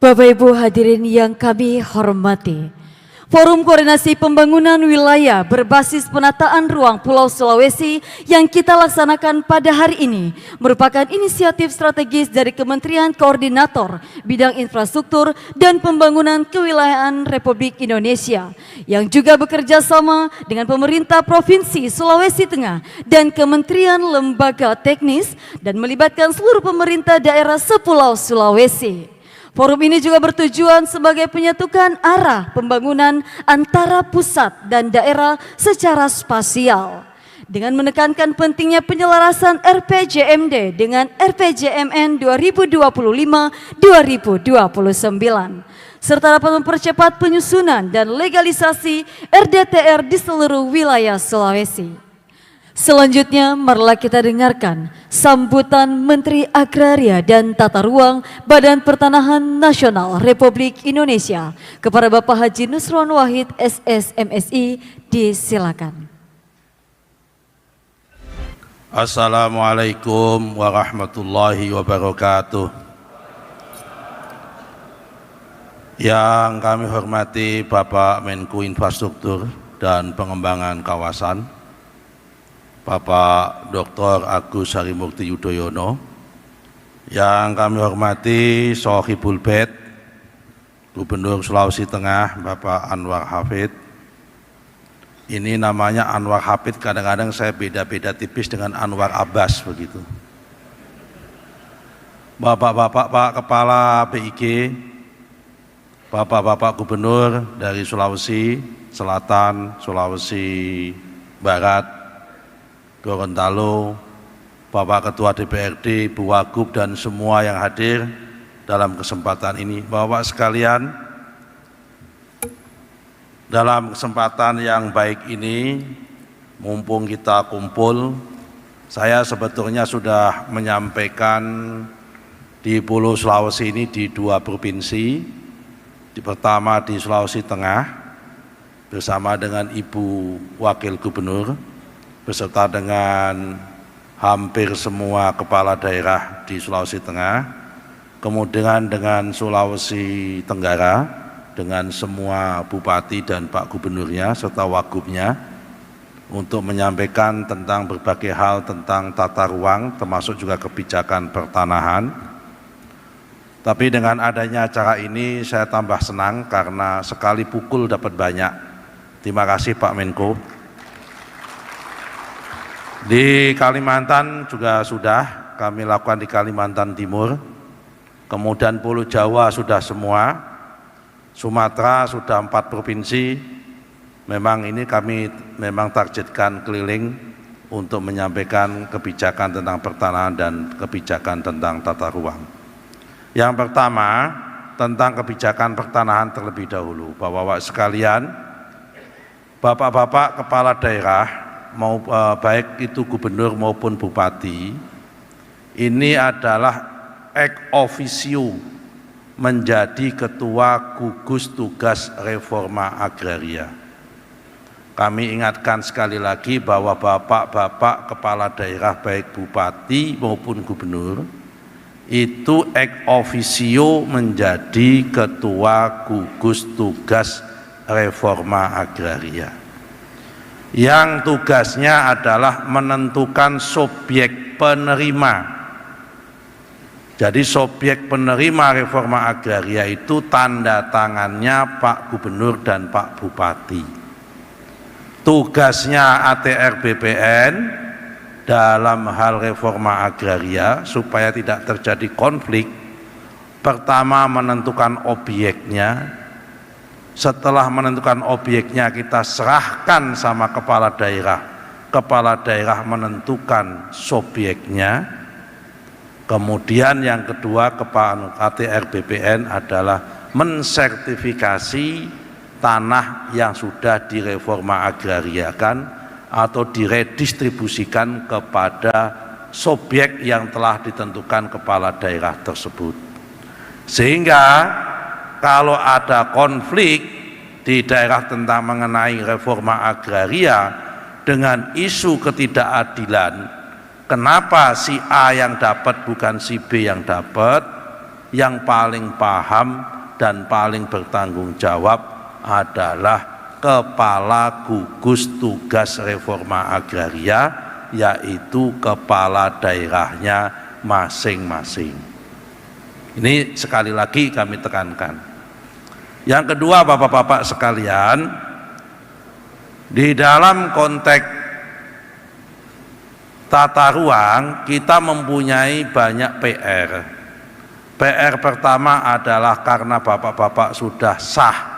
Bapak Ibu hadirin yang kami hormati, Forum Koordinasi Pembangunan Wilayah berbasis penataan ruang Pulau Sulawesi yang kita laksanakan pada hari ini merupakan inisiatif strategis dari Kementerian Koordinator Bidang Infrastruktur dan Pembangunan Kewilayahan Republik Indonesia yang juga bekerja sama dengan pemerintah Provinsi Sulawesi Tengah dan Kementerian Lembaga Teknis dan melibatkan seluruh pemerintah daerah sepulau Sulawesi. Forum ini juga bertujuan sebagai penyatukan arah pembangunan antara pusat dan daerah secara spasial dengan menekankan pentingnya penyelarasan RPJMD dengan RPJMN 2025-2029 serta dapat mempercepat penyusunan dan legalisasi RDTR di seluruh wilayah Sulawesi. Selanjutnya, marilah kita dengarkan sambutan Menteri Agraria dan Tata Ruang Badan Pertanahan Nasional Republik Indonesia kepada Bapak Haji Nusron Wahid SSMSI. Disilakan. Assalamualaikum warahmatullahi wabarakatuh. Yang kami hormati Bapak Menko Infrastruktur dan Pengembangan Kawasan, Bapak Dr. Agus Harimurti Yudhoyono, yang kami hormati Sohibul Bed, Gubernur Sulawesi Tengah, Bapak Anwar Hafid. Ini namanya Anwar Hafid, kadang-kadang saya beda-beda tipis dengan Anwar Abbas begitu. Bapak-bapak Pak Kepala BIG, Bapak-bapak Gubernur dari Sulawesi Selatan, Sulawesi Barat, Gorontalo, Bapak Ketua DPRD, Bu Wagub, dan semua yang hadir dalam kesempatan ini. Bapak sekalian, dalam kesempatan yang baik ini, mumpung kita kumpul, saya sebetulnya sudah menyampaikan di Pulau Sulawesi ini di 2 provinsi. Pertama di Sulawesi Tengah bersama dengan Ibu Wakil Gubernur, beserta dengan hampir semua kepala daerah di Sulawesi Tengah, kemudian dengan Sulawesi Tenggara, dengan semua bupati dan Pak Gubernurnya serta wagubnya, untuk menyampaikan tentang berbagai hal tentang tata ruang, termasuk juga kebijakan pertanahan. Tapi dengan adanya acara ini saya tambah senang karena sekali pukul dapat banyak. Terima kasih Pak Menko. Di Kalimantan juga sudah kami lakukan di Kalimantan Timur, kemudian Pulau Jawa sudah semua, Sumatera sudah 4 provinsi. Memang ini kami memang targetkan keliling untuk menyampaikan kebijakan tentang pertanahan dan kebijakan tentang tata ruang. Yang pertama tentang kebijakan pertanahan terlebih dahulu, Bapak-bapak sekalian, Bapak-bapak kepala daerah, baik itu gubernur maupun bupati, ini adalah ex officio menjadi ketua gugus tugas reforma agraria. Kami ingatkan sekali lagi bahwa bapak-bapak kepala daerah baik bupati maupun gubernur itu ex officio menjadi ketua gugus tugas reforma agraria, yang tugasnya adalah menentukan subjek penerima. Jadi subjek penerima reforma agraria itu tanda tangannya Pak Gubernur dan Pak Bupati. Tugasnya ATR BPN dalam hal reforma agraria supaya tidak terjadi konflik, pertama menentukan objeknya. Setelah menentukan objeknya, kita serahkan sama kepala daerah menentukan subjeknya. Kemudian yang kedua, kepala ATR BPN adalah mensertifikasi tanah yang sudah direforma agrariakan atau diredistribusikan kepada subjek yang telah ditentukan kepala daerah tersebut. Sehingga kalau ada konflik di daerah tentang mengenai reforma agraria dengan isu ketidakadilan, kenapa si A yang dapat bukan si B yang dapat, yang paling paham dan paling bertanggung jawab adalah Kepala Gugus Tugas Reforma Agraria, yaitu kepala daerahnya masing-masing. Ini sekali lagi kami tekankan. Yang kedua, Bapak-bapak sekalian, di dalam konteks tata ruang kita mempunyai banyak PR. PR pertama adalah karena Bapak-bapak sudah sah.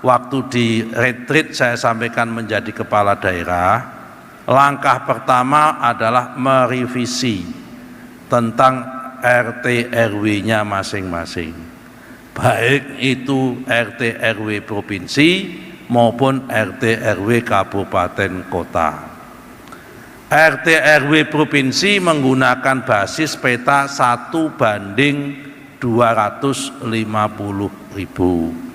Waktu di retreat saya sampaikan menjadi kepala daerah, langkah pertama adalah merevisi tentang RT RW-nya masing-masing, baik itu RT RW provinsi maupun RT RW kabupaten kota. RT RW provinsi menggunakan basis peta 1/250.000.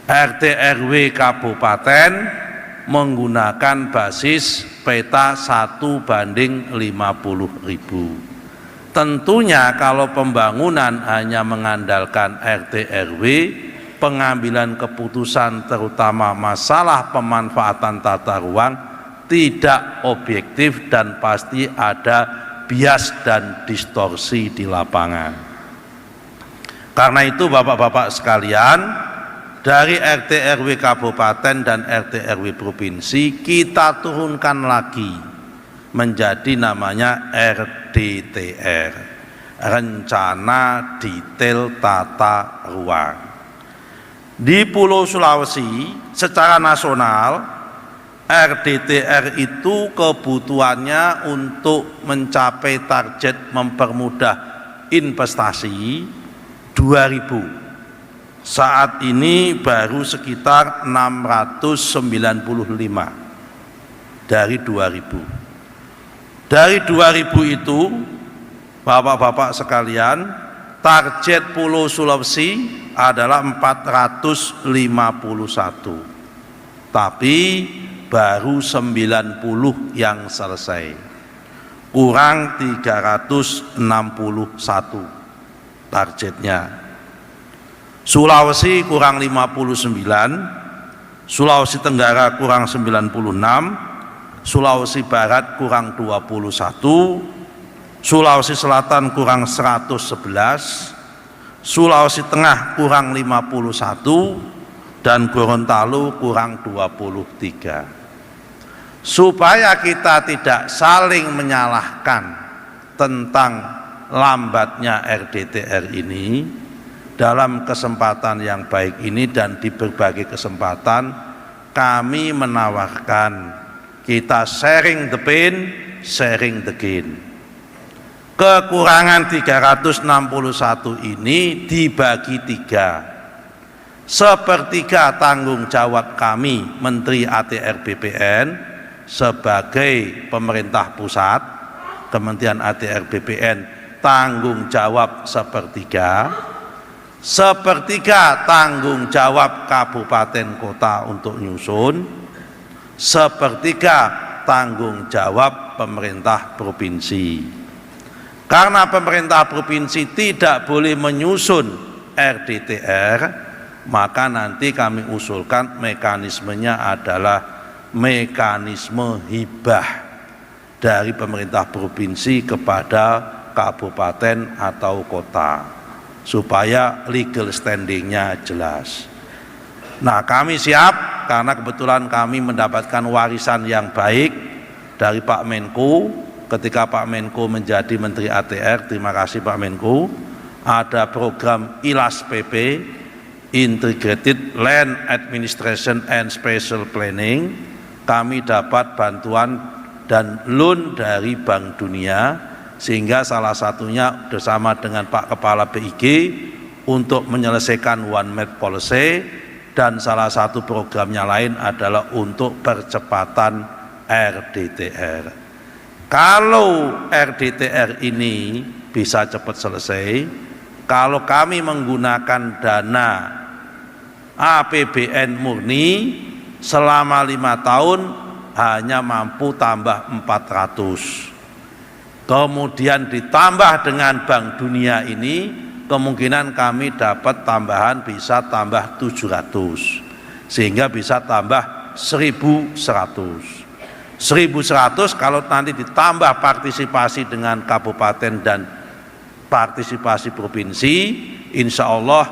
RT RW kabupaten menggunakan basis peta 1/50.000. Tentunya kalau pembangunan hanya mengandalkan RT RW, pengambilan keputusan terutama masalah pemanfaatan tata ruang tidak objektif dan pasti ada bias dan distorsi di lapangan. Karena itu Bapak-bapak sekalian, dari RT RW kabupaten dan RT RW provinsi kita turunkan lagi menjadi namanya RDTR, Rencana Detail Tata Ruang. Di Pulau Sulawesi secara nasional, RDTR itu kebutuhannya untuk mencapai target mempermudah investasi 2000. Saat ini baru sekitar 695 dari 2000. Dari 2000 itu, Bapak-bapak sekalian, target Pulau Sulawesi adalah 451. Tapi baru 90 yang selesai. Kurang 361 targetnya. Sulawesi kurang 59, Sulawesi Tenggara kurang 96, Sulawesi Barat kurang 21, Sulawesi Selatan kurang 111, Sulawesi Tengah kurang 51, dan Gorontalo kurang 23. Supaya kita tidak saling menyalahkan tentang lambatnya RDTR ini, dalam kesempatan yang baik ini dan di berbagai kesempatan kami menawarkan kita sharing the pain, sharing the gain. Kekurangan 361 ini dibagi 3. Sepertiga tanggung jawab kami Menteri ATR BPN sebagai pemerintah pusat, Kementerian ATR BPN tanggung jawab sepertiga. Sepertiga tanggung jawab kabupaten kota untuk nyusun, sepertiga tanggung jawab pemerintah provinsi. Karena pemerintah provinsi tidak boleh menyusun RDTR, maka nanti kami usulkan mekanismenya adalah mekanisme hibah dari pemerintah provinsi kepada kabupaten atau kota, supaya legal standingnya jelas. Nah, kami siap karena kebetulan kami mendapatkan warisan yang baik dari Pak Menko ketika Pak Menko menjadi Menteri ATR. Terima kasih Pak Menko. Ada program ILAS PP, Integrated Land Administration and Spatial Planning. Kami dapat bantuan dan loan dari Bank Dunia, sehingga salah satunya bersama dengan Pak Kepala BIG untuk menyelesaikan One Map Policy, dan salah satu programnya lain adalah untuk percepatan RDTR. Kalau RDTR ini bisa cepat selesai, kalau kami menggunakan dana APBN murni selama 5 tahun hanya mampu tambah 400. Kemudian ditambah dengan Bank Dunia ini kemungkinan kami dapat tambahan bisa tambah 700, sehingga bisa tambah 1.100. 1.100 kalau nanti ditambah partisipasi dengan kabupaten dan partisipasi provinsi, insya Allah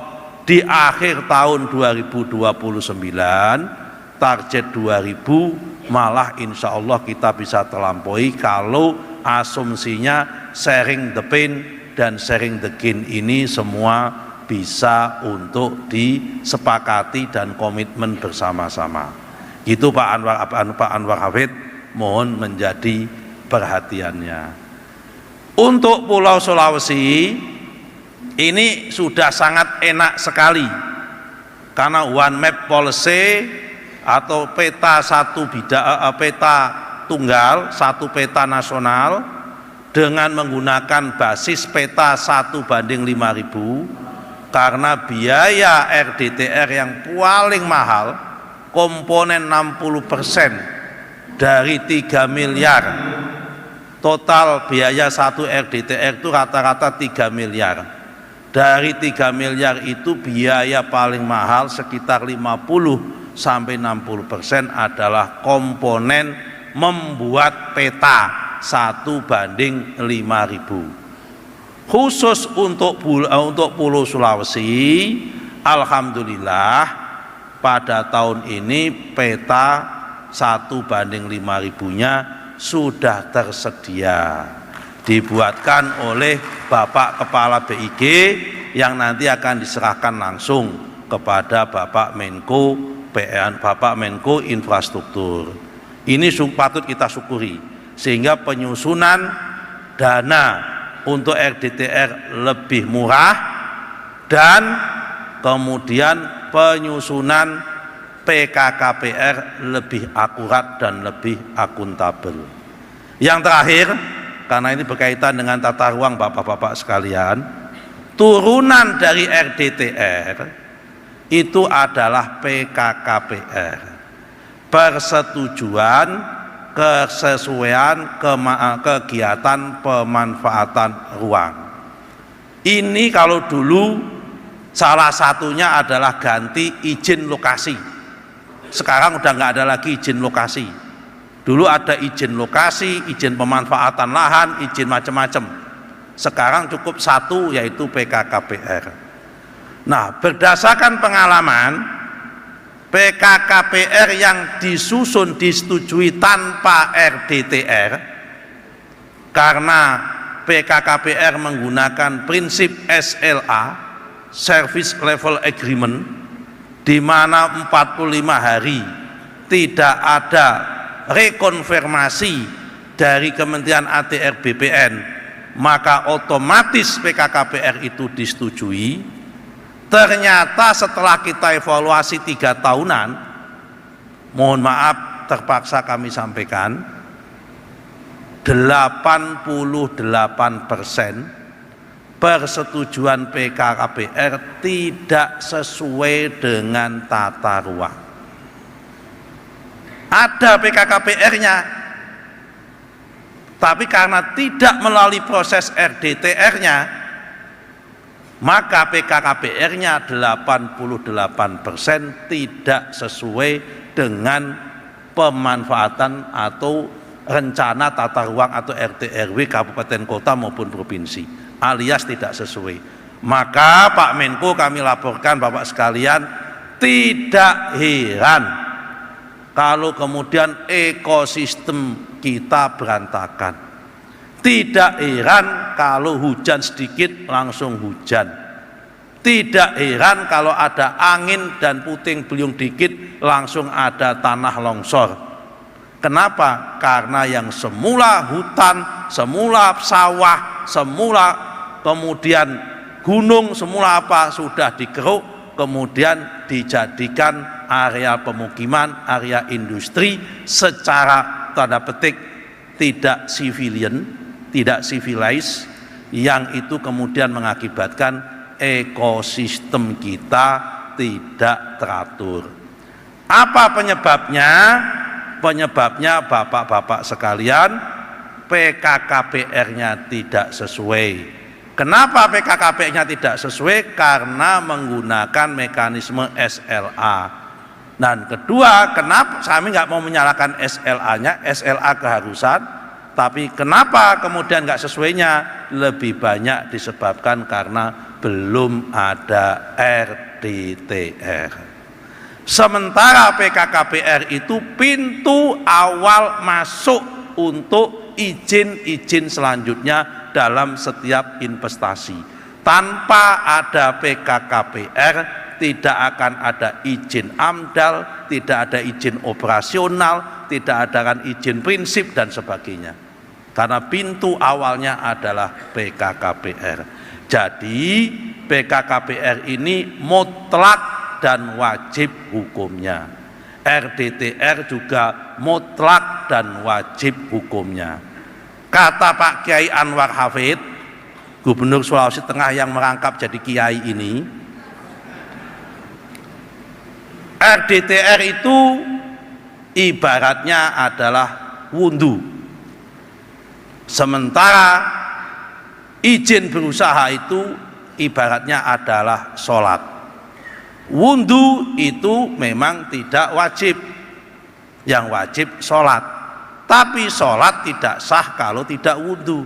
di akhir tahun 2029 target 2.000 malah insya Allah kita bisa terlampaui kalau asumsinya sharing the pain dan sharing the gain ini semua bisa untuk disepakati dan komitmen bersama-sama. Gitu Pak Anwar Hafid, mohon menjadi perhatiannya. Untuk Pulau Sulawesi ini sudah sangat enak sekali karena one map policy atau peta peta tunggal, satu peta nasional dengan menggunakan basis peta 1:5.000 karena biaya RDTR yang paling mahal komponen 60% dari 3 miliar. Total biaya satu RDTR itu rata-rata 3 miliar. Dari 3 miliar itu biaya paling mahal sekitar 50-60% adalah komponen membuat peta 1:5.000. Khusus untuk Pulau Sulawesi, alhamdulillah pada tahun ini peta 1:5.000-nya sudah tersedia, dibuatkan oleh Bapak Kepala BIG yang nanti akan diserahkan langsung kepada Bapak Menko Infrastruktur. Ini patut kita syukuri, sehingga penyusunan dana untuk RDTR lebih murah dan kemudian penyusunan PKKPR lebih akurat dan lebih akuntabel. Yang terakhir, karena ini berkaitan dengan tata ruang Bapak-bapak sekalian, turunan dari RDTR itu adalah PKKPR, persetujuan kesesuaian kegiatan pemanfaatan ruang. Ini kalau dulu salah satunya adalah ganti izin lokasi. Sekarang udah nggak ada lagi izin lokasi. Dulu ada izin lokasi, izin pemanfaatan lahan, izin macam-macam. Sekarang cukup satu, yaitu PKKPR. Nah, berdasarkan pengalaman, PKKPR yang disusun disetujui tanpa RDTR, karena PKKPR menggunakan prinsip SLA, Service Level Agreement, di mana 45 hari tidak ada rekonfirmasi dari Kementerian ATR BPN, maka otomatis PKKPR itu disetujui. Ternyata setelah kita evaluasi 3 tahunan, mohon maaf terpaksa kami sampaikan, 88% persetujuan PKKPR tidak sesuai dengan tata ruang. Ada PKKPR-nya, tapi karena tidak melalui proses RDTR-nya, maka PKKPR-nya 88% tidak sesuai dengan pemanfaatan atau rencana tata ruang atau RT/RW kabupaten kota maupun provinsi, alias tidak sesuai. Maka Pak Menko kami laporkan Bapak sekalian, tidak heran kalau kemudian ekosistem kita berantakan. Tidak heran kalau hujan sedikit langsung hujan. Tidak heran kalau ada angin dan puting beliung dikit langsung ada tanah longsor. Kenapa? Karena yang semula hutan, semula sawah, semula kemudian gunung, semula apa sudah dikeruk, kemudian dijadikan area pemukiman, area industri secara tanda petik tidak civilian, tidak civilized, yang itu kemudian mengakibatkan ekosistem kita tidak teratur. Apa penyebabnya? Penyebabnya Bapak-bapak sekalian, PKKPR-nya tidak sesuai. Kenapa PKKPR-nya tidak sesuai? Karena menggunakan mekanisme SLA. Dan kedua, kenapa kami nggak mau menyalahkan SLA-nya, SLA keharusan, tapi kenapa kemudian nggak sesuainya? Lebih banyak disebabkan karena belum ada RDTR. Sementara PKKPR itu pintu awal masuk untuk izin-izin selanjutnya dalam setiap investasi. Tanpa ada PKKPR tidak akan ada izin AMDAL, tidak ada izin operasional, tidak ada izin prinsip dan sebagainya. Karena pintu awalnya adalah PKKPR. Jadi PKKPR ini mutlak dan wajib hukumnya. RDTR juga mutlak dan wajib hukumnya. Kata Pak Kiai Anwar Hafid, Gubernur Sulawesi Tengah yang merangkap jadi kiai ini, RDTR itu ibaratnya adalah wundu. Sementara izin berusaha itu ibaratnya adalah sholat. Wundu itu memang tidak wajib, yang wajib sholat. Tapi sholat tidak sah kalau tidak wundu.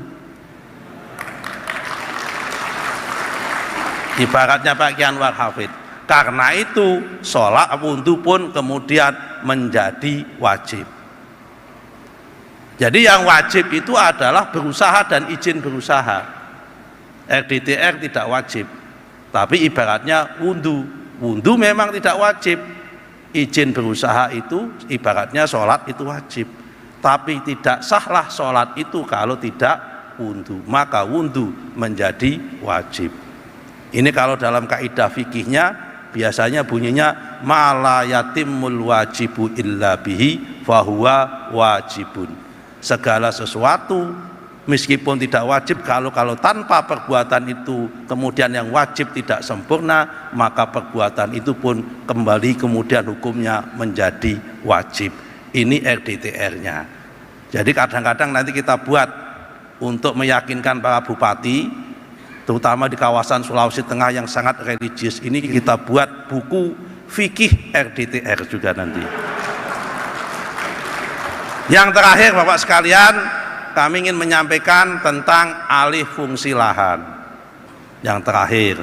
Ibaratnya Pak Kiai Anwar Hafid. Karena itu sholat wundu pun kemudian menjadi wajib. Jadi yang wajib itu adalah berusaha dan izin berusaha. RDTR tidak wajib, tapi ibaratnya wundu. Wundu memang tidak wajib. Izin berusaha itu ibaratnya sholat itu wajib. Tapi tidak sahlah sholat itu kalau tidak wundu. Maka wundu menjadi wajib. Ini kalau dalam kaidah fikihnya biasanya bunyinya mala yatimul wajibu illa bihi fahuwa wajibun. Segala sesuatu meskipun tidak wajib, kalau tanpa perbuatan itu kemudian yang wajib tidak sempurna, maka perbuatan itu pun kembali kemudian hukumnya menjadi wajib. Ini RDTR-nya. Jadi kadang-kadang nanti kita buat untuk meyakinkan para bupati, terutama di kawasan Sulawesi Tengah yang sangat religius ini, kita buat buku fikih RDTR juga nanti. Yang terakhir Bapak sekalian, kami ingin menyampaikan tentang alih fungsi lahan. Yang terakhir,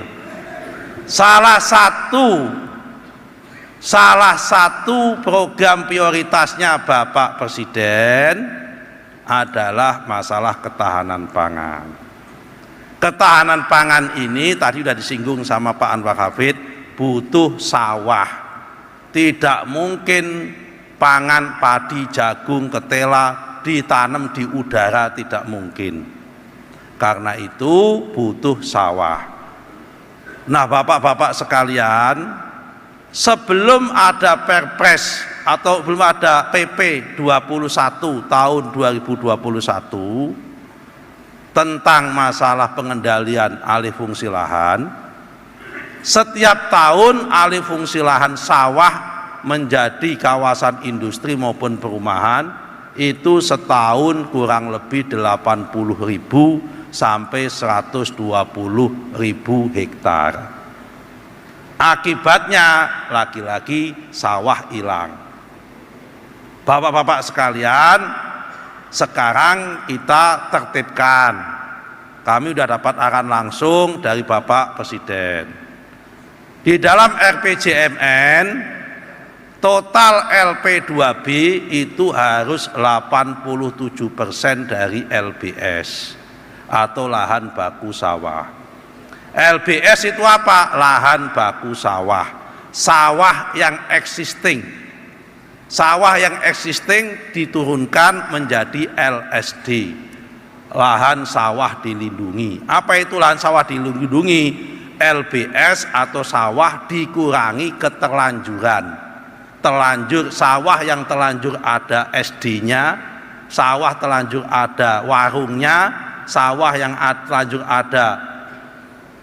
salah satu program prioritasnya Bapak Presiden adalah masalah ketahanan pangan. Ketahanan pangan ini tadi sudah disinggung sama Pak Anwar Hafid, butuh sawah. Tidak mungkin pangan padi, jagung, ketela ditanam di udara, tidak mungkin. Karena itu butuh sawah. Nah Bapak-bapak sekalian, sebelum ada Perpres atau belum ada PP 21 tahun 2021 tentang masalah pengendalian alih fungsi lahan, setiap tahun alih fungsi lahan sawah menjadi kawasan industri maupun perumahan itu setahun kurang lebih 80.000 sampai 120.000 hektar. Akibatnya lagi-lagi sawah hilang. Bapak-bapak sekalian, sekarang kita tertibkan. Kami sudah dapat arahan langsung dari Bapak Presiden. Di dalam RPJMN total LP2B itu harus 87% dari LBS atau lahan baku sawah. LBS itu apa? Lahan baku sawah. Sawah yang existing. Sawah yang existing diturunkan menjadi LSD. Lahan sawah dilindungi. Apa itu lahan sawah dilindungi? LBS atau sawah dikurangi keterlanjuran. Terlanjur sawah yang terlanjur ada SD-nya, sawah terlanjur ada warungnya, sawah yang terlanjur ada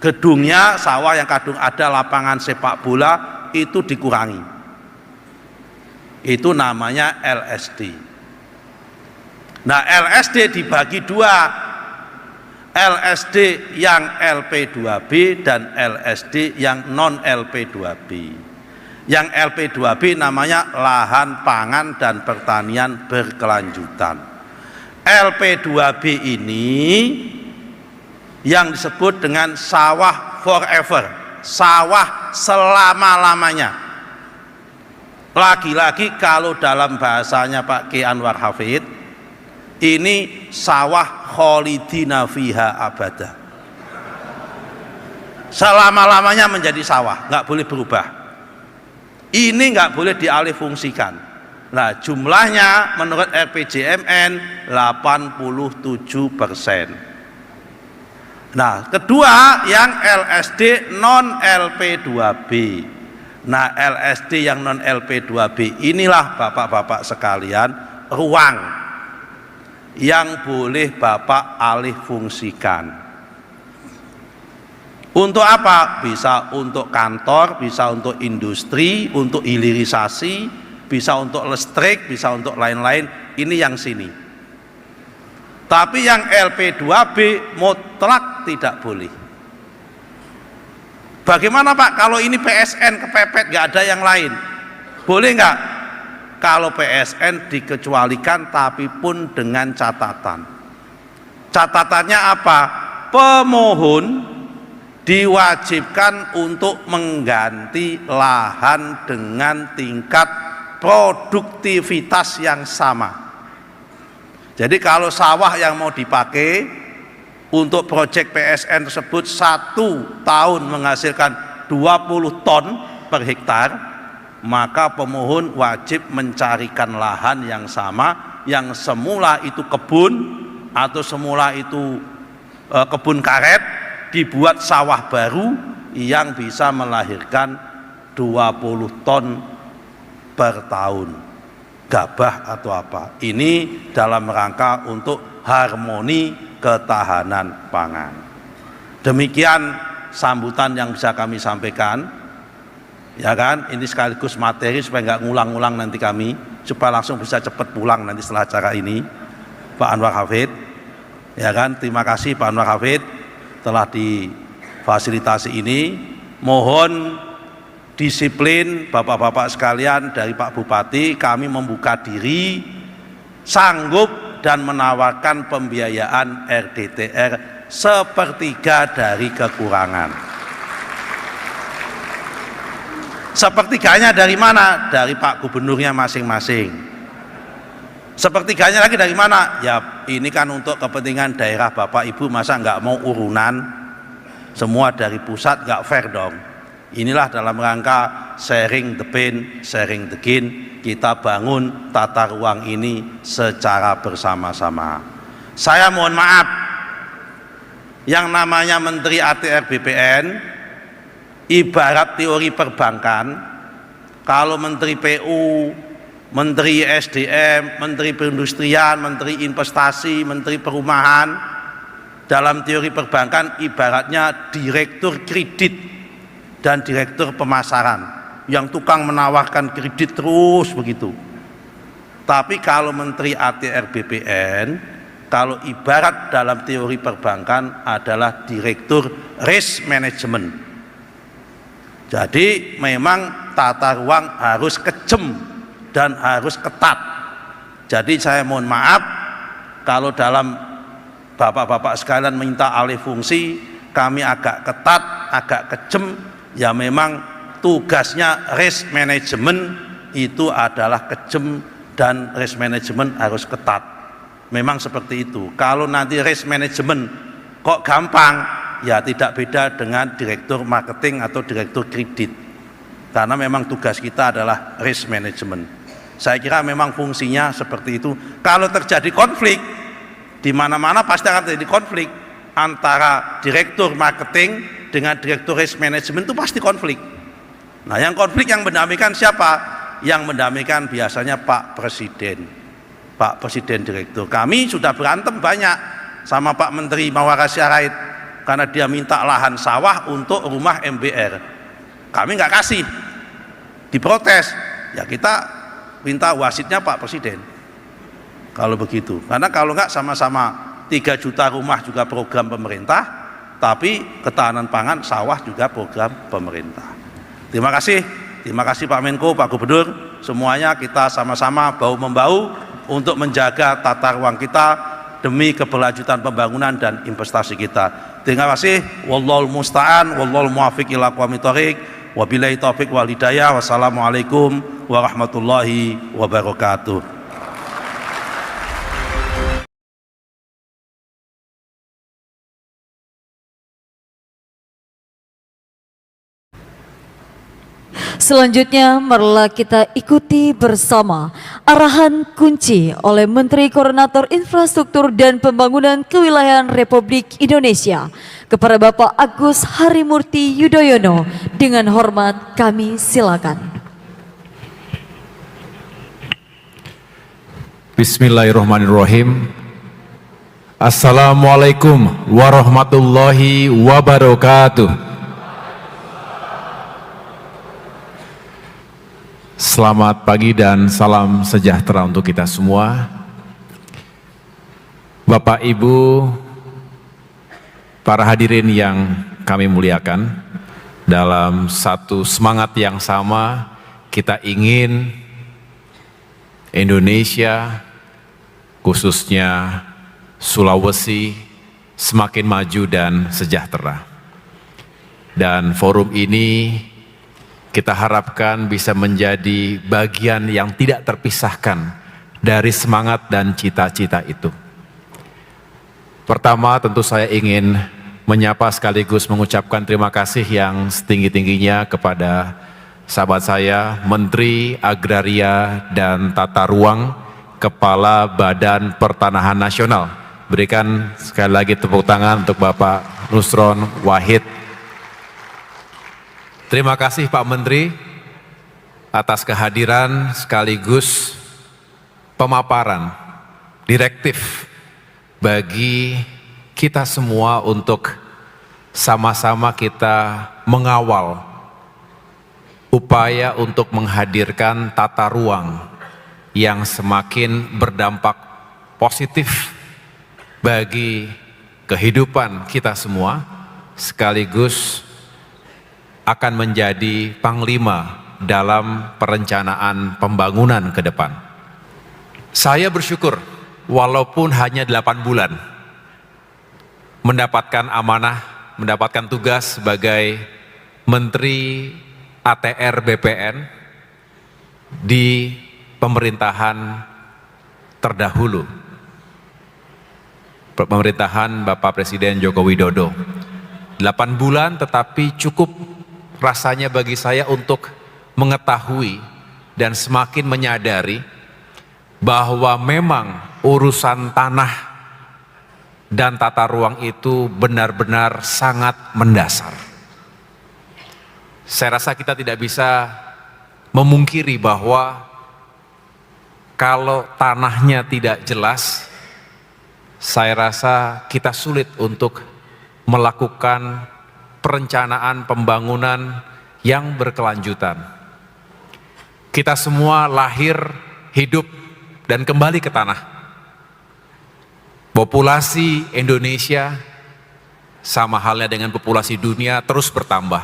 gedungnya, sawah yang kadung ada lapangan sepak bola, itu dikurangi. Itu namanya LSD. Nah LSD dibagi dua. LSD yang LP2B dan LSD yang non LP2B. Yang LP2B namanya lahan pangan dan pertanian berkelanjutan. LP2B ini yang disebut dengan sawah forever, sawah selama-lamanya. Lagi-lagi kalau dalam bahasanya Pak Ki Anwar Hafid, ini sawah kholidina fiha abada, selama-lamanya menjadi sawah, nggak boleh berubah. Ini nggak boleh dialih fungsikan. Nah, jumlahnya menurut RPJMN 87%. Nah, kedua yang LSD non LP2B. Nah, LSD yang non LP2B inilah Bapak-bapak sekalian ruang yang boleh Bapak alih fungsikan. Untuk apa? Bisa untuk kantor, bisa untuk industri, untuk hilirisasi, bisa untuk listrik, bisa untuk lain-lain. Ini yang sini. Tapi yang LP2B mutlak tidak boleh. Bagaimana Pak kalau ini PSN kepepet, nggak ada yang lain? Boleh nggak? Kalau PSN dikecualikan, tapi pun dengan catatan. Catatannya apa? Pemohon diwajibkan untuk mengganti lahan dengan tingkat produktivitas yang sama. Jadi kalau sawah yang mau dipakai untuk proyek PSN tersebut 1 tahun menghasilkan 20 ton per hektar, maka pemohon wajib mencarikan lahan yang sama, yang semula itu kebun atau semula itu kebun karet, dibuat sawah baru yang bisa melahirkan 20 ton per tahun, gabah atau apa. Ini dalam rangka untuk harmoni ketahanan pangan. Demikian sambutan yang bisa kami sampaikan. Ya kan, ini sekaligus materi supaya nggak ngulang-ngulang nanti kami, supaya langsung bisa cepat pulang nanti setelah acara ini, Pak Anwar Hafid. Ya kan, terima kasih Pak Anwar Hafid telah difasilitasi ini. Mohon disiplin Bapak-bapak sekalian dari Pak Bupati, kami membuka diri, sanggup dan menawarkan pembiayaan RDTR sepertiga dari kekurangan. Sepertiganya dari mana? Dari Pak Gubernurnya masing-masing. Sepertiganya lagi dari mana? Ya ini kan untuk kepentingan daerah Bapak Ibu, masa nggak mau urunan semua dari pusat, nggak fair dong. Inilah dalam rangka sharing the pain, sharing the gain, kita bangun tata ruang ini secara bersama-sama. Saya mohon maaf, yang namanya Menteri ATR BPN ibarat teori perbankan. Kalau Menteri PU, Menteri SDM, Menteri Perindustrian, Menteri Investasi, Menteri Perumahan, dalam teori perbankan ibaratnya direktur kredit dan direktur pemasaran yang tukang menawarkan kredit terus begitu. Tapi kalau Menteri ATR BPN, kalau ibarat dalam teori perbankan adalah direktur risk management. Jadi memang tata ruang harus kejem dan harus ketat. Jadi saya mohon maaf kalau dalam Bapak-bapak sekalian minta alih fungsi, kami agak ketat, agak kejem. Ya memang tugasnya risk management itu adalah kejem dan risk management harus ketat. Memang seperti itu. Kalau nanti risk management kok gampang, ya tidak beda dengan direktur marketing atau direktur kredit, karena memang tugas kita adalah risk management. Saya kira memang fungsinya seperti itu. Kalau terjadi konflik di mana-mana pasti akan terjadi konflik antara direktur marketing dengan direktur risk management, itu pasti konflik. Nah yang konflik yang mendamaikan siapa? Yang mendamaikan biasanya Pak Presiden, Pak Presiden direktur. Kami sudah berantem banyak sama Pak Menteri Mawar Syahid karena dia minta lahan sawah untuk rumah MBR, kami nggak kasih, diprotes. Ya kita minta wasitnya Pak Presiden kalau begitu, karena kalau nggak sama-sama 3 juta rumah juga program pemerintah, tapi ketahanan pangan sawah juga program pemerintah. Terima kasih Pak Menko, Pak Gubernur, semuanya kita sama-sama bahu-membahu untuk menjaga tata ruang kita demi keberlanjutan pembangunan dan investasi kita. Terima kasih. Wallahul musta'an, wallahul muwaffiq ila aqwamit thoriq. Wabillahi taufiq wal hidayah. Wassalamualaikum warahmatullahi wabarakatuh. Selanjutnya, marilah kita ikuti bersama arahan kunci oleh Menteri Koordinator Infrastruktur dan Pembangunan Kewilayahan Republik Indonesia kepada Bapak Agus Harimurti Yudhoyono. Dengan hormat kami silakan. Bismillahirrahmanirrahim. Assalamualaikum warahmatullahi wabarakatuh. Selamat pagi dan salam sejahtera untuk kita semua. Bapak, Ibu, para hadirin yang kami muliakan, dalam satu semangat yang sama kita ingin Indonesia, khususnya Sulawesi, semakin maju dan sejahtera. Dan forum ini kita harapkan bisa menjadi bagian yang tidak terpisahkan dari semangat dan cita-cita itu. Pertama, tentu saya ingin menyapa sekaligus mengucapkan terima kasih yang setinggi-tingginya kepada sahabat saya, Menteri Agraria dan Tata Ruang, Kepala Badan Pertanahan Nasional. Berikan sekali lagi tepuk tangan untuk Bapak Nusron Wahid. Terima kasih Pak Menteri atas kehadiran sekaligus pemaparan direktif bagi kita semua untuk sama-sama kita mengawal upaya untuk menghadirkan tata ruang yang semakin berdampak positif bagi kehidupan kita semua, sekaligus akan menjadi panglima dalam perencanaan pembangunan ke depan. Saya bersyukur walaupun hanya 8 bulan mendapatkan amanah, mendapatkan tugas sebagai Menteri ATR BPN di pemerintahan terdahulu, pemerintahan Bapak Presiden Joko Widodo. 8 bulan tetapi cukup rasanya bagi saya untuk mengetahui dan semakin menyadari bahwa memang urusan tanah dan tata ruang itu benar-benar sangat mendasar. Saya rasa kita tidak bisa memungkiri bahwa kalau tanahnya tidak jelas, saya rasa kita sulit untuk melakukan perencanaan pembangunan yang berkelanjutan. Kita semua lahir, hidup, dan kembali ke tanah. Populasi Indonesia sama halnya dengan populasi dunia terus bertambah.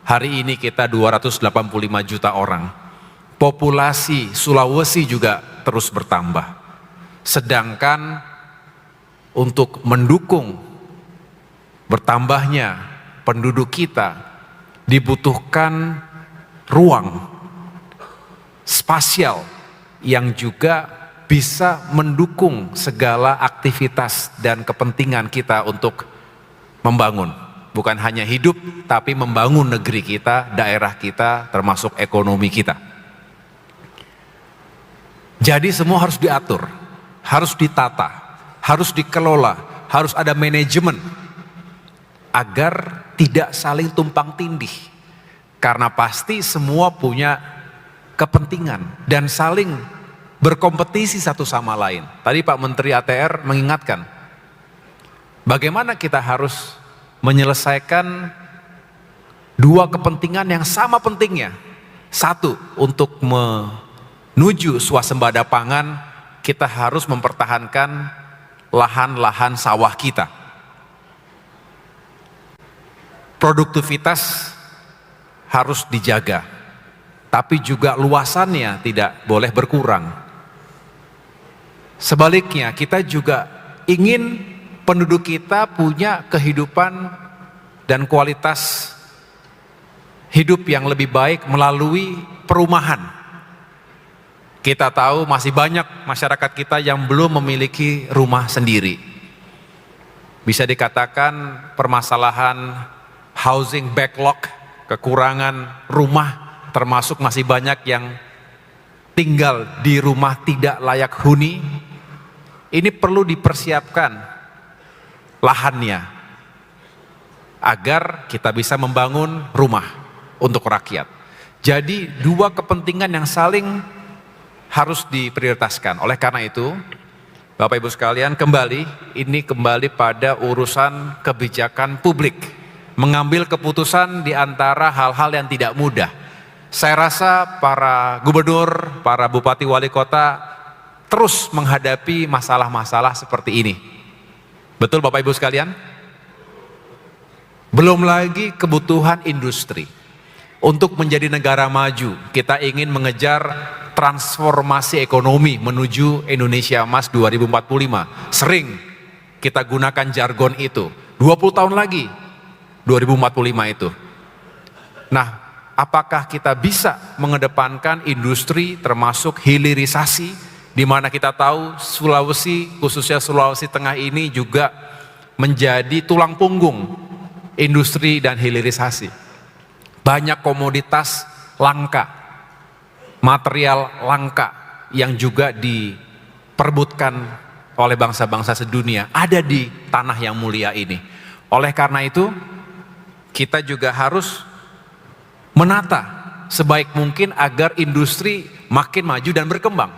Hari ini kita 285 juta orang. Populasi Sulawesi juga terus bertambah. Sedangkan untuk mendukung bertambahnya penduduk kita dibutuhkan ruang spasial yang juga bisa mendukung segala aktivitas dan kepentingan kita untuk membangun. Bukan hanya hidup, tapi membangun negeri kita, daerah kita, termasuk ekonomi kita. Jadi semua harus diatur, harus ditata, harus dikelola, harus ada manajemen agar tidak saling tumpang tindih, karena pasti semua punya kepentingan dan saling berkompetisi satu sama lain. Tadi Pak Menteri ATR mengingatkan bagaimana kita harus menyelesaikan dua kepentingan yang sama pentingnya. Satu, untuk menuju swasembada pangan kita harus mempertahankan lahan-lahan sawah kita. Produktivitas harus dijaga, tapi juga luasannya tidak boleh berkurang. Sebaliknya, kita juga ingin penduduk kita punya kehidupan dan kualitas hidup yang lebih baik melalui perumahan. Kita tahu masih banyak masyarakat kita yang belum memiliki rumah sendiri. Bisa dikatakan permasalahan housing backlog, kekurangan rumah, termasuk masih banyak yang tinggal di rumah tidak layak huni. Ini perlu dipersiapkan lahannya agar kita bisa membangun rumah untuk rakyat. Jadi dua kepentingan yang saling harus diprioritaskan. Oleh karena itu, Bapak Ibu sekalian, ini kembali pada urusan kebijakan publik. Mengambil keputusan di antara hal-hal yang tidak mudah. Saya rasa para gubernur, para bupati wali kota terus menghadapi masalah-masalah seperti ini. Betul Bapak Ibu sekalian? Belum lagi kebutuhan industri. Untuk menjadi negara maju, kita ingin mengejar transformasi ekonomi menuju Indonesia Emas 2045. Sering kita gunakan jargon itu. 20 tahun lagi 2045 itu. Nah, apakah kita bisa mengedepankan industri termasuk hilirisasi, di mana kita tahu Sulawesi, khususnya Sulawesi Tengah ini juga menjadi tulang punggung industri dan hilirisasi. Banyak komoditas langka, material langka yang juga diperebutkan oleh bangsa-bangsa sedunia ada di tanah yang mulia ini. Oleh karena itu, kita juga harus menata sebaik mungkin agar industri makin maju dan berkembang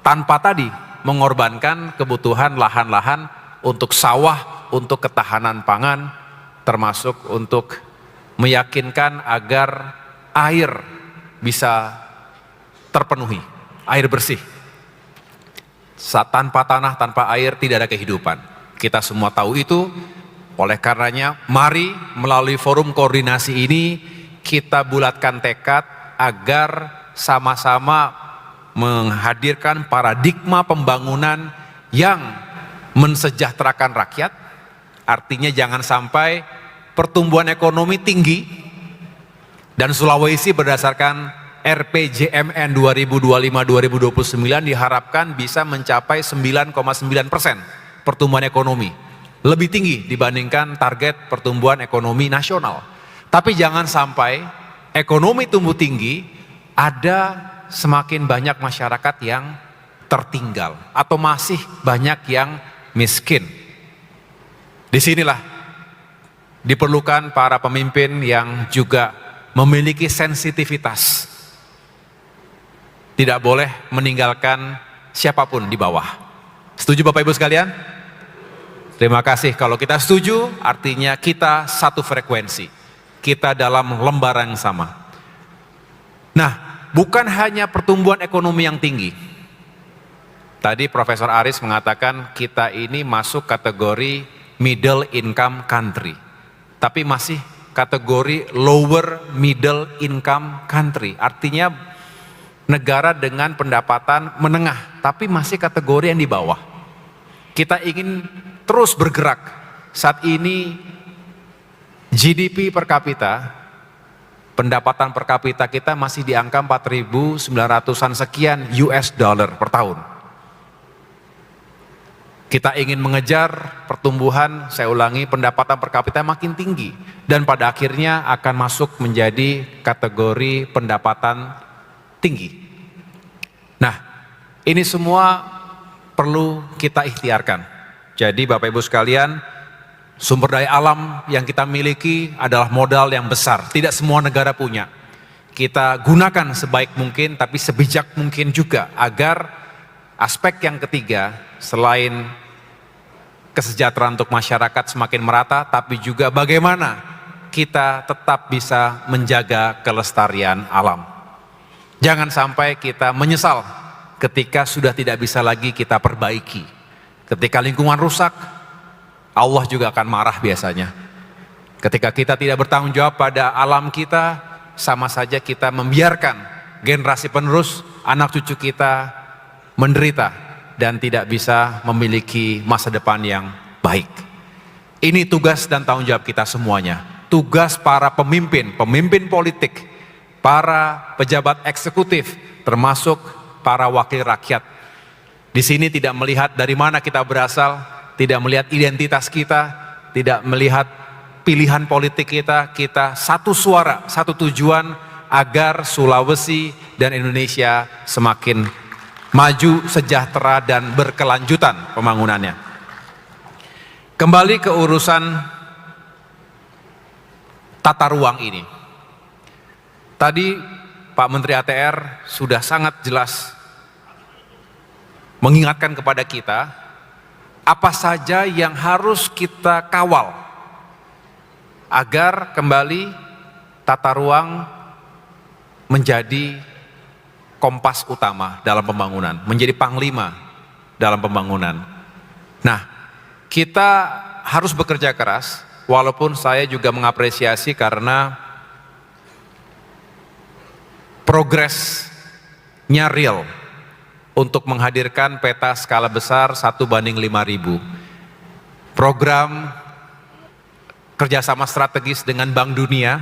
tanpa tadi mengorbankan kebutuhan lahan-lahan untuk sawah, untuk ketahanan pangan, termasuk untuk meyakinkan agar air bisa terpenuhi, air bersih. Tanpa tanah, tanpa air tidak ada kehidupan. Kita semua tahu itu. Oleh karenanya, mari melalui forum koordinasi ini kita bulatkan tekad agar sama-sama menghadirkan paradigma pembangunan yang mensejahterakan rakyat. Artinya jangan sampai pertumbuhan ekonomi tinggi dan Sulawesi berdasarkan RPJMN 2025-2029 diharapkan bisa mencapai 9,9% pertumbuhan ekonomi. Lebih tinggi dibandingkan target pertumbuhan ekonomi nasional. Tapi jangan sampai ekonomi tumbuh tinggi, ada semakin banyak masyarakat yang tertinggal atau masih banyak yang miskin. Disinilah diperlukan para pemimpin yang juga memiliki sensitivitas. Tidak boleh meninggalkan siapapun di bawah. Setuju Bapak Ibu sekalian? Terima kasih. Kalau kita setuju, artinya kita satu frekuensi. Kita dalam lembaran yang sama. Nah, bukan hanya pertumbuhan ekonomi yang tinggi. Tadi Profesor Aris mengatakan kita ini masuk kategori middle income country. Tapi masih kategori lower middle income country. Artinya negara dengan pendapatan menengah, tapi masih kategori yang di bawah. Kita ingin terus bergerak. Saat ini GDP per kapita, pendapatan per kapita kita masih di angka 4.900-an sekian US dollar per tahun. Kita ingin mengejar pertumbuhan, saya ulangi, pendapatan per kapita makin tinggi. Dan pada akhirnya akan masuk menjadi kategori pendapatan tinggi. Nah, ini semua perlu kita ikhtiarkan. Jadi Bapak Ibu sekalian, sumber daya alam yang kita miliki adalah modal yang besar. Tidak semua negara punya. Kita gunakan sebaik mungkin, tapi sebijak mungkin juga agar aspek yang ketiga, selain kesejahteraan untuk masyarakat semakin merata, tapi juga bagaimana kita tetap bisa menjaga kelestarian alam. Jangan sampai kita menyesal ketika sudah tidak bisa lagi kita perbaiki. Ketika lingkungan rusak, Allah juga akan marah biasanya. Ketika kita tidak bertanggung jawab pada alam kita, sama saja kita membiarkan generasi penerus, anak cucu kita menderita dan tidak bisa memiliki masa depan yang baik. Ini tugas dan tanggung jawab kita semuanya. Tugas para pemimpin, pemimpin politik, para pejabat eksekutif, termasuk para wakil rakyat. Di sini tidak melihat dari mana kita berasal, tidak melihat identitas kita, tidak melihat pilihan politik kita satu suara, satu tujuan agar Sulawesi dan Indonesia semakin maju, sejahtera dan berkelanjutan pembangunannya. Kembali ke urusan tata ruang ini. Tadi Pak Menteri ATR sudah sangat jelas mengingatkan kepada kita apa saja yang harus kita kawal agar kembali tata ruang menjadi kompas utama dalam pembangunan, menjadi panglima dalam pembangunan. Nah, kita harus bekerja keras, walaupun saya juga mengapresiasi karena progresnya real untuk menghadirkan peta skala besar 1:5.000. Program kerjasama strategis dengan Bank Dunia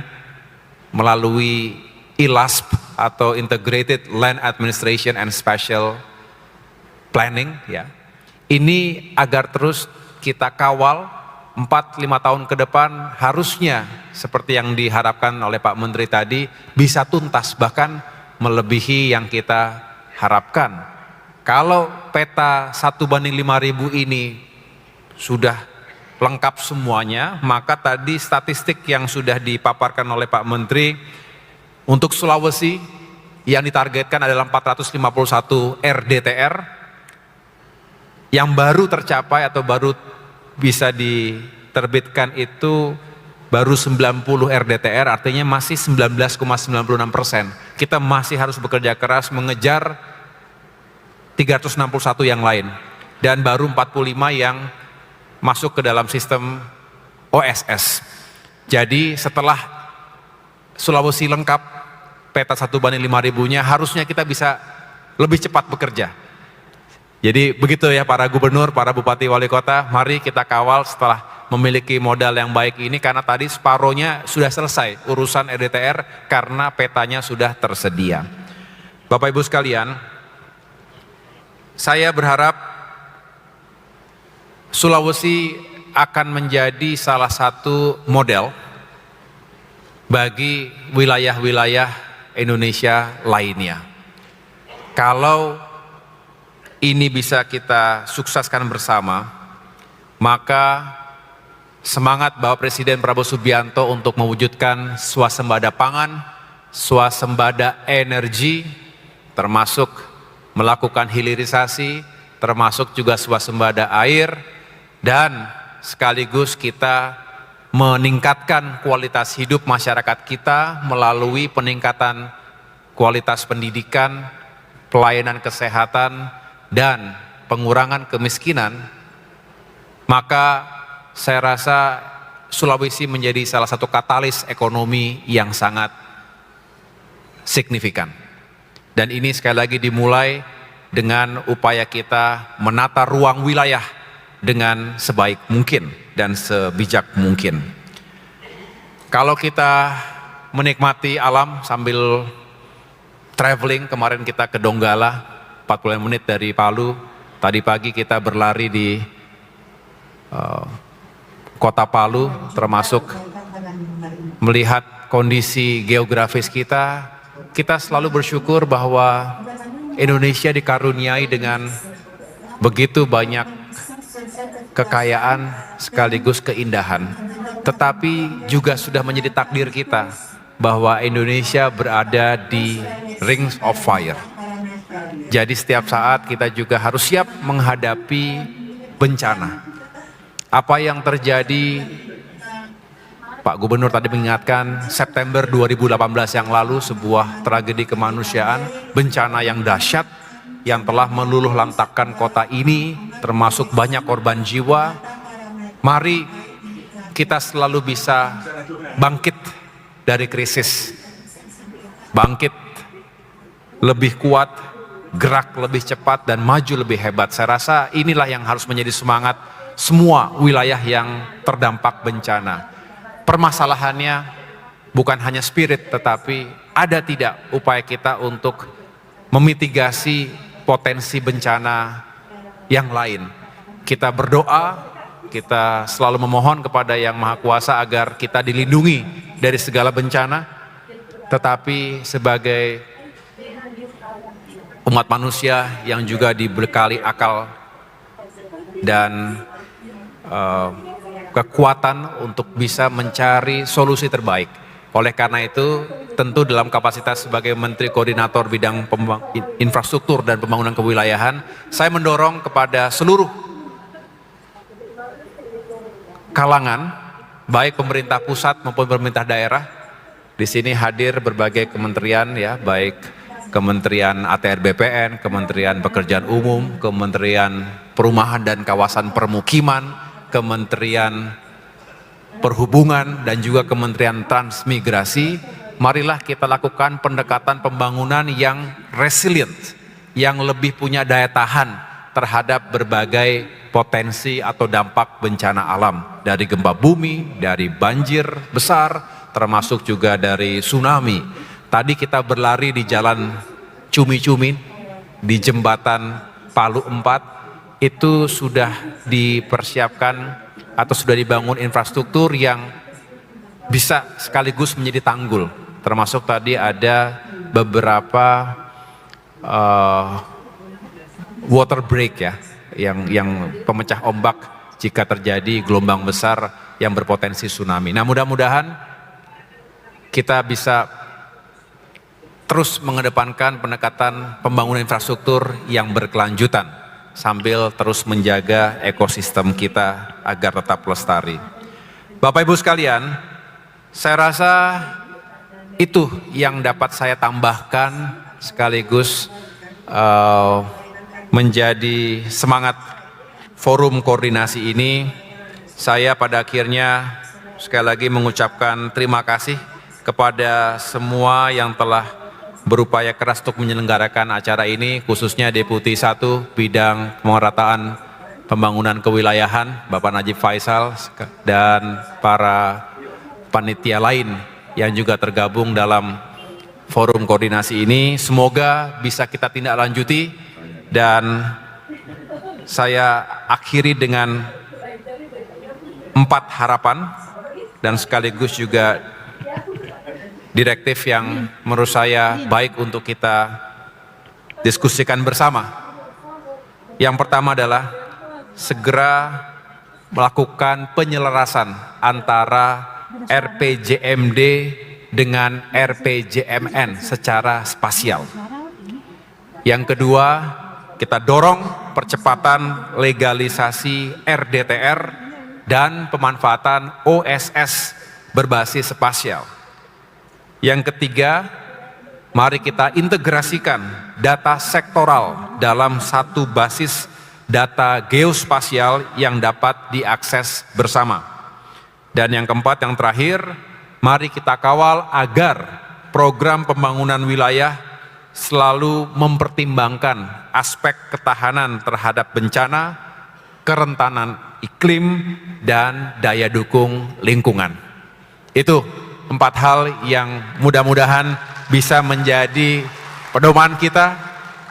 melalui ILASP atau Integrated Land Administration and Spatial Planning, ya. Ini agar terus kita kawal 4-5 tahun ke depan, harusnya seperti yang diharapkan oleh Pak Menteri tadi bisa tuntas, bahkan melebihi yang kita harapkan. Kalau peta 1:5.000 ini sudah lengkap semuanya, maka tadi statistik yang sudah dipaparkan oleh Pak Menteri untuk Sulawesi yang ditargetkan adalah 451 RDTR yang baru tercapai atau baru bisa diterbitkan itu baru 90 RDTR, artinya masih 19,96%. Kita masih harus bekerja keras mengejar 361 yang lain, dan baru 45 yang masuk ke dalam sistem OSS. Jadi setelah Sulawesi lengkap peta 1:5.000-nya, harusnya kita bisa lebih cepat bekerja. Jadi begitu ya para gubernur, para bupati, wali kota, mari kita kawal setelah memiliki modal yang baik ini, karena tadi separohnya sudah selesai urusan RDTR karena petanya sudah tersedia. Bapak Ibu sekalian, saya berharap Sulawesi akan menjadi salah satu model bagi wilayah-wilayah Indonesia lainnya. Kalau ini bisa kita sukseskan bersama, maka semangat Bapak Presiden Prabowo Subianto untuk mewujudkan swasembada pangan, swasembada energi, termasuk melakukan hilirisasi, termasuk juga swasembada air, dan sekaligus kita meningkatkan kualitas hidup masyarakat kita melalui peningkatan kualitas pendidikan, pelayanan kesehatan, dan pengurangan kemiskinan. Maka saya rasa Sulawesi menjadi salah satu katalis ekonomi yang sangat signifikan. Dan ini sekali lagi dimulai dengan upaya kita menata ruang wilayah dengan sebaik mungkin dan sebijak mungkin. Kalau kita menikmati alam sambil traveling, kemarin kita ke Donggala, 40 menit dari Palu, tadi pagi kita berlari di kota Palu, termasuk melihat kondisi geografis kita selalu bersyukur bahwa Indonesia dikaruniai dengan begitu banyak kekayaan sekaligus keindahan. Tetapi juga sudah menjadi takdir kita bahwa Indonesia berada di Rings of Fire. Jadi setiap saat kita juga harus siap menghadapi bencana. Apa yang terjadi, Pak Gubernur tadi mengingatkan, September 2018 yang lalu sebuah tragedi kemanusiaan, bencana yang dahsyat, yang telah meluluh lantakkan kota ini, termasuk banyak korban jiwa. Mari kita selalu bisa bangkit dari krisis, bangkit lebih kuat, gerak lebih cepat, dan maju lebih hebat. Saya rasa inilah yang harus menjadi semangat semua wilayah yang terdampak bencana. Permasalahannya bukan hanya spirit, tetapi ada tidak upaya kita untuk memitigasi potensi bencana yang lain. Kita berdoa, kita selalu memohon kepada Yang Maha Kuasa agar kita dilindungi dari segala bencana, tetapi sebagai umat manusia yang juga dibekali akal dan kekuatan untuk bisa mencari solusi terbaik. Oleh karena itu, tentu dalam kapasitas sebagai Menteri Koordinator Bidang Infrastruktur dan Pembangunan Kewilayahan, saya mendorong kepada seluruh kalangan, baik pemerintah pusat maupun pemerintah daerah. Di sini hadir berbagai kementerian, ya, baik Kementerian ATR BPN, Kementerian Pekerjaan Umum, Kementerian Perumahan dan Kawasan Permukiman, Kementerian Perhubungan, dan juga Kementerian Transmigrasi. Marilah kita lakukan pendekatan pembangunan yang resilient, yang lebih punya daya tahan terhadap berbagai potensi atau dampak bencana alam, dari gempa bumi, dari banjir besar, termasuk juga dari tsunami. Tadi kita berlari di jalan Cumi-Cumi, di jembatan Palu 4, itu sudah dipersiapkan atau sudah dibangun infrastruktur yang bisa sekaligus menjadi tanggul. Termasuk tadi ada beberapa water break, ya, yang pemecah ombak jika terjadi gelombang besar yang berpotensi tsunami. Nah, mudah-mudahan kita bisa terus mengedepankan pendekatan pembangunan infrastruktur yang berkelanjutan sambil terus menjaga ekosistem kita agar tetap lestari. Bapak Ibu sekalian, saya rasa itu yang dapat saya tambahkan sekaligus menjadi semangat forum koordinasi ini. Saya pada akhirnya sekali lagi mengucapkan terima kasih kepada semua yang telah berupaya keras untuk menyelenggarakan acara ini, khususnya Deputi 1 Bidang Pemerataan Pembangunan Kewilayahan, Bapak Najib Faisal, dan para panitia lain yang juga tergabung dalam forum koordinasi ini. Semoga bisa kita tindak lanjuti, dan saya akhiri dengan 4 harapan dan sekaligus juga direktif yang menurut saya baik untuk kita diskusikan bersama. Yang pertama adalah segera melakukan penyelarasan antara RPJMD dengan RPJMN secara spasial. Yang kedua, kita dorong percepatan legalisasi RDTR dan pemanfaatan OSS berbasis spasial. Yang ketiga, mari kita integrasikan data sektoral dalam satu basis data geospasial yang dapat diakses bersama. Dan yang keempat, yang terakhir, mari kita kawal agar program pembangunan wilayah selalu mempertimbangkan aspek ketahanan terhadap bencana, kerentanan iklim, dan daya dukung lingkungan. Itu 4 hal yang mudah-mudahan bisa menjadi pedoman kita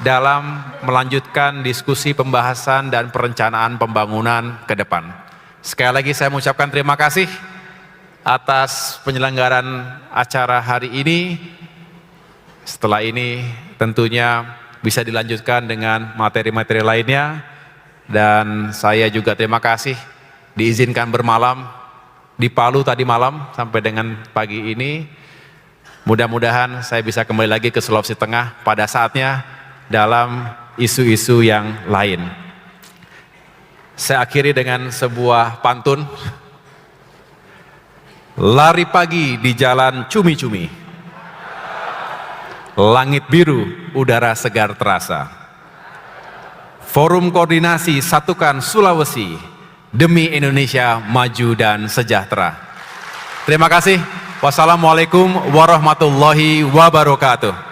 dalam melanjutkan diskusi pembahasan dan perencanaan pembangunan ke depan. Sekali lagi saya mengucapkan terima kasih atas penyelenggaraan acara hari ini. Setelah ini tentunya bisa dilanjutkan dengan materi-materi lainnya, dan saya juga terima kasih diizinkan bermalam di Palu tadi malam sampai dengan pagi ini. Mudah-mudahan saya bisa kembali lagi ke Sulawesi Tengah pada saatnya dalam isu-isu yang lain. Saya akhiri dengan sebuah pantun. Lari pagi di jalan Cumi-Cumi, langit biru, udara segar terasa. Forum Koordinasi Satukan Sulawesi demi Indonesia maju dan sejahtera. Terima kasih. Wassalamualaikum warahmatullahi wabarakatuh.